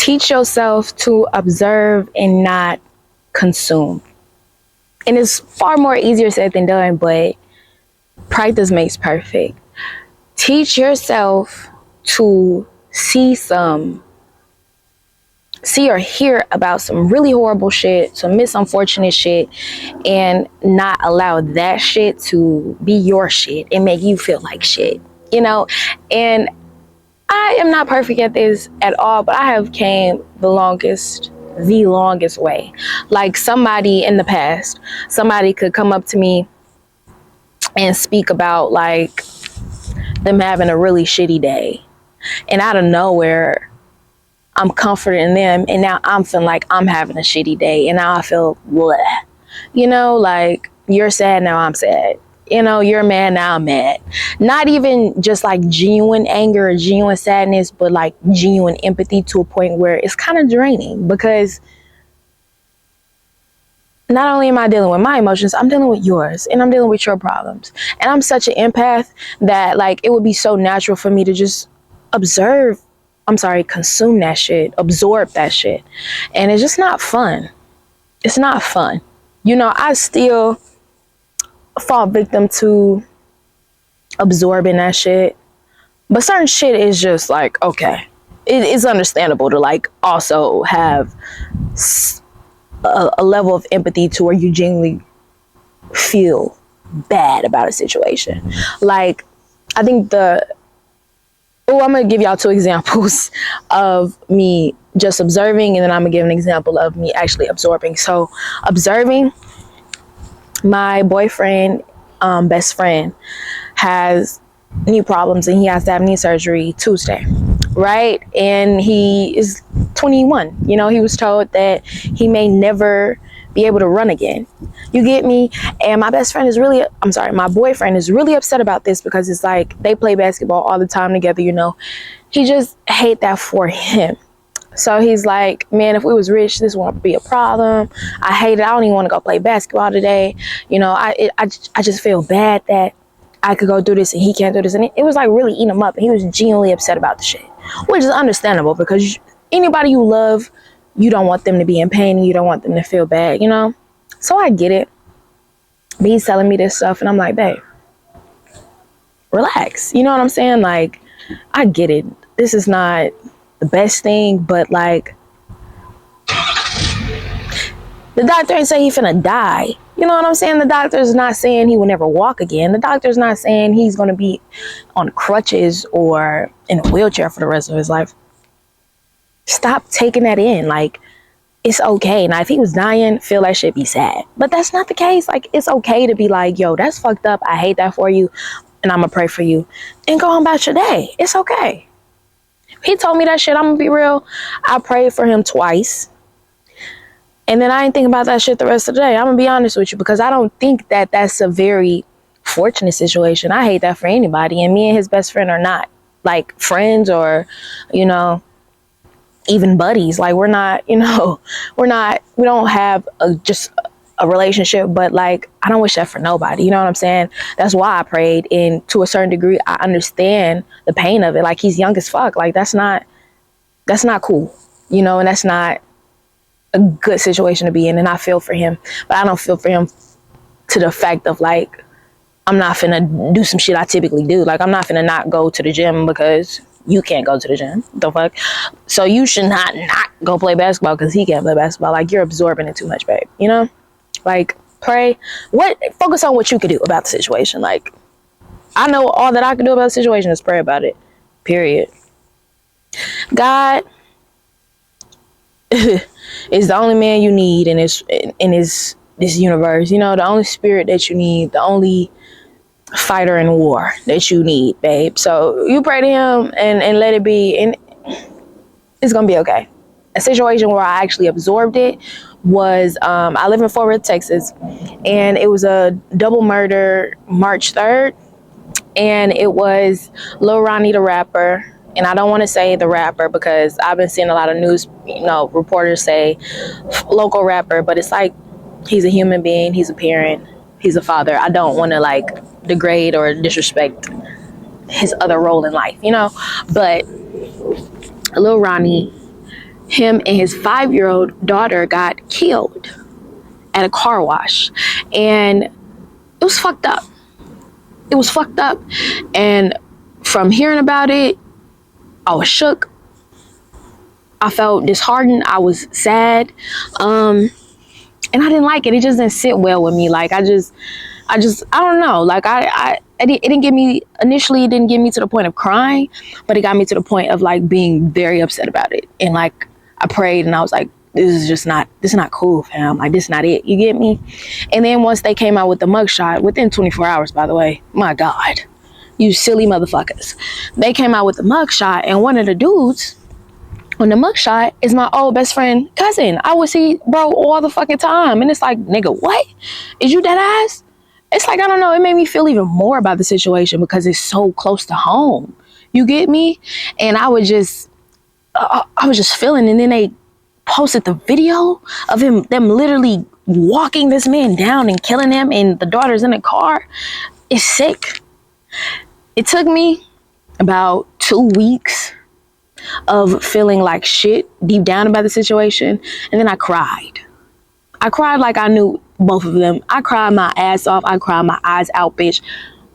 Teach yourself to observe and not consume. And it's far more easier said than done, but practice makes perfect. Teach yourself to see or hear about some really horrible shit, some misunfortunate shit, and not allow that shit to be your shit and make you feel like shit, you know? And I am not perfect at this at all, but I have came the longest way. Like, somebody in the past, somebody could come up to me and speak about like them having a really shitty day, and out of nowhere I'm comforting them, and now I'm feeling like I'm having a shitty day, and now I feel bleh. You know, like, you're sad, now I'm sad. You know, you're mad, now I'm mad. Not even just like genuine anger or genuine sadness, but like genuine empathy to a point where it's kind of draining, because not only am I dealing with my emotions, I'm dealing with yours, and I'm dealing with your problems. And I'm such an empath that like it would be so natural for me to just consume that shit, absorb that shit. And it's just not fun. It's not fun. You know, I still fall victim to absorbing that shit. But certain shit is just like, okay, it's understandable to like also have a level of empathy to where you genuinely feel bad about a situation. Like, I think I'm going to give y'all 2 examples of me just observing, and then I'm going to give an example of me actually absorbing. So, observing, my boyfriend, best friend, has knee problems, and he has to have knee surgery Tuesday, right? And he is 21. You know, he was told that he may never be able to run again. You get me? And my boyfriend is really upset about this, because it's like they play basketball all the time together, you know. He just hate that for him. So he's like, man, if we was rich, this won't be a problem. I hate it. I don't even want to go play basketball today. You know, I just feel bad that I could go do this and he can't do this. And it was like really eating him up. And he was genuinely upset about the shit, which is understandable, because anybody you love, you don't want them to be in pain, and you don't want them to feel bad, you know? So I get it. But he's telling me this stuff, and I'm like, babe, relax. You know what I'm saying? Like, I get it. This is not the best thing, but like, the doctor ain't say he finna die. You know what I'm saying? The doctor's not saying he will never walk again. The doctor's not saying he's gonna be on crutches or in a wheelchair for the rest of his life. Stop taking that in. Like, it's okay. Now, if he was dying, feel that shit, be sad. But that's not the case. Like, it's okay to be like, yo, that's fucked up. I hate that for you. And I'm gonna pray for you. And go on about your day. It's okay. He told me that shit, I'm gonna be real. I prayed for him twice. And then I didn't think about that shit the rest of the day. I'm gonna be honest with you, because I don't think that that's a very fortunate situation. I hate that for anybody. And me and his best friend are not like friends or, you know, even buddies. Like, we're not, you know, we don't have just a relationship, but like, I don't wish that for nobody. You know what I'm saying? That's why I prayed. And to a certain degree, I understand the pain of it. Like, he's young as fuck. Like, that's not cool, you know, and that's not a good situation to be in. And I feel for him, but I don't feel for him to the fact of like, I'm not finna do some shit I typically do. Like, I'm not finna not go to the gym because you can't go to the gym. The fuck? So you should not go play basketball because he can't play basketball. Like, you're absorbing it too much, babe. You know? Like, pray. Focus on what you can do about the situation. Like, I know all that I can do about the situation is pray about it. Period. God is the only man you need in this universe. You know, the only spirit that you need, the only fighter in war that you need, babe. So you pray to him and let it be, and it's gonna be okay. A situation where I actually absorbed it was I live in Fort Worth, Texas, and it was a double murder March 3rd, and it was Lil Ronnie the rapper. And I don't want to say the rapper because I've been seeing a lot of news, you know, reporters say local rapper, but it's like, he's a human being, he's a parent, he's a father. I don't want to like degrade or disrespect his other role in life, you know. But Lil Ronnie, him and his 5-year-old daughter got killed at a car wash. And it was fucked up. It was fucked up. And from hearing about it, I was shook. I felt disheartened. I was sad. And I didn't like it. It just didn't sit well with me. Like, I don't know. Like, it didn't get me, initially, it didn't get me to the point of crying, but it got me to the point of, like, being very upset about it. And, like, I prayed and I was like, this is not cool, fam. Like, this is not it. You get me? And then once they came out with the mugshot, within 24 hours, by the way, my God, you silly motherfuckers. They came out with the mugshot, and one of the dudes on the mugshot is my old best friend cousin. I would see bro all the fucking time. And it's like, nigga, what? Is you dead ass? It's like, I don't know. It made me feel even more about the situation because it's so close to home. You get me? And I was just feeling, and then they posted the video of them literally walking this man down and killing him, and the daughter's in the car. It's sick. It took me about 2 weeks of feeling like shit deep down about the situation, and then I cried. I cried like I knew both of them. I cried my ass off. I cried my eyes out, bitch.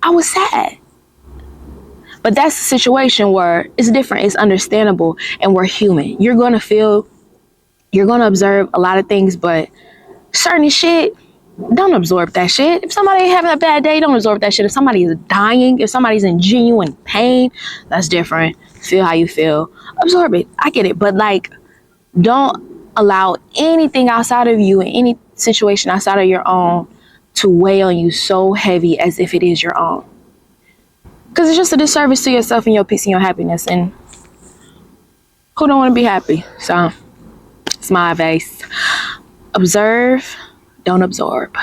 I was sad. But that's a situation where it's different. It's understandable, and we're human. You're going to feel, you're going to observe a lot of things, but certain shit, don't absorb that shit. If somebody ain't having a bad day, don't absorb that shit. If somebody is dying, if somebody's in genuine pain, that's different. Feel how you feel. Absorb it. I get it. But, like, don't allow anything outside of you and any situation outside of your own to weigh on you so heavy as if it is your own. Because it's just a disservice to yourself and your peace and your happiness. And who don't want to be happy? So, it's my advice. Observe, don't absorb.